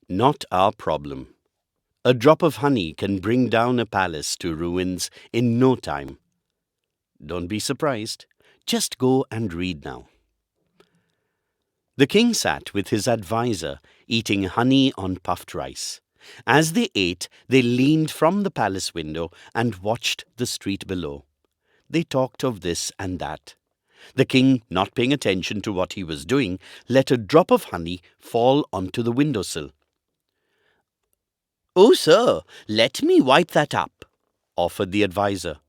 Not our problem. A drop of honey can bring down a palace to ruins in no time. Don't be surprised. Just go and read now. The king sat with his adviser, eating honey on puffed rice. As they ate, they leaned from the palace window and watched the street below. They talked of this and that. The king, not paying attention to what he was doing, let a drop of honey fall onto the windowsill. "Oh, sir, let me wipe that up," offered the adviser.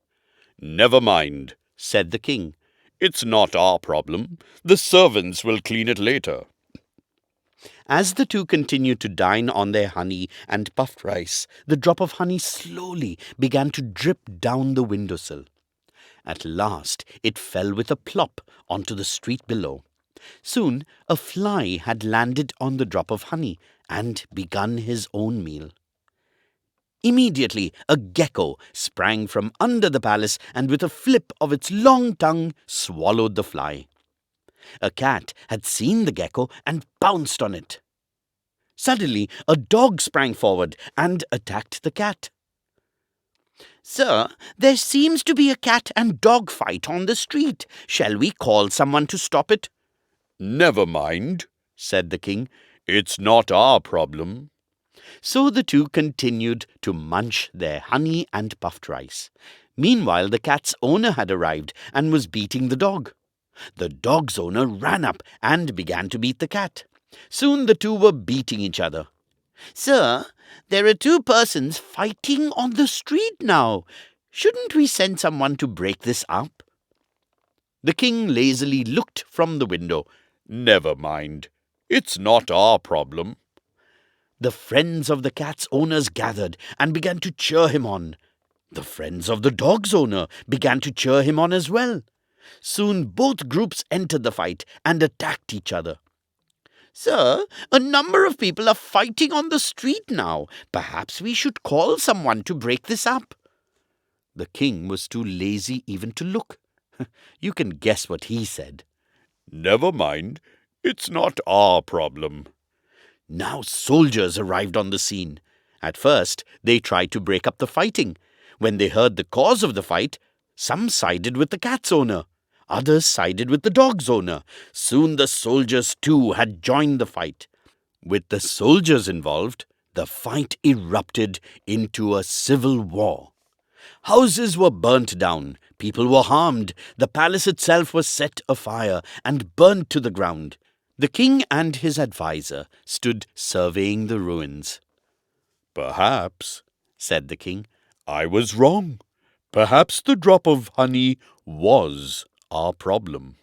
"Never mind," said the king. "It's not our problem. The servants will clean it later." As the two continued to dine on their honey and puffed rice, the drop of honey slowly began to drip down the windowsill. At last it fell with a plop onto the street below. Soon a fly had landed on the drop of honey and begun his own meal. Immediately a gecko sprang from under the palace and with a flip of its long tongue swallowed the fly. A cat had seen the gecko and pounced on it. Suddenly a dog sprang forward and attacked the cat. "Sir, there seems to be a cat and dog fight on the street. Shall we call someone to stop it?" "Never mind," said the king. "It's not our problem." So the two continued to munch their honey and puffed rice. Meanwhile, the cat's owner had arrived and was beating the dog. The dog's owner ran up and began to beat the cat. Soon the two were beating each other. "Sir, there are two persons fighting on the street now. Shouldn't we send someone to break this up?" The king lazily looked from the window. "Never mind. It's not our problem." The friends of the cat's owners gathered and began to cheer him on. The friends of the dog's owner began to cheer him on as well. Soon both groups entered the fight and attacked each other. "Sir, a number of people are fighting on the street now. Perhaps we should call someone to break this up." The king was too lazy even to look. You can guess what he said. "Never mind. It's not our problem." Now soldiers arrived on the scene. At first, they tried to break up the fighting. When they heard the cause of the fight, some sided with the cat's owner. Others sided with the dog's owner. Soon the soldiers too had joined the fight. With the soldiers involved, the fight erupted into a civil war. Houses were burnt down, people were harmed, the palace itself was set afire and burnt to the ground. The king and his adviser stood surveying the ruins. "Perhaps," said the king, "I was wrong. Perhaps the drop of honey was our problem."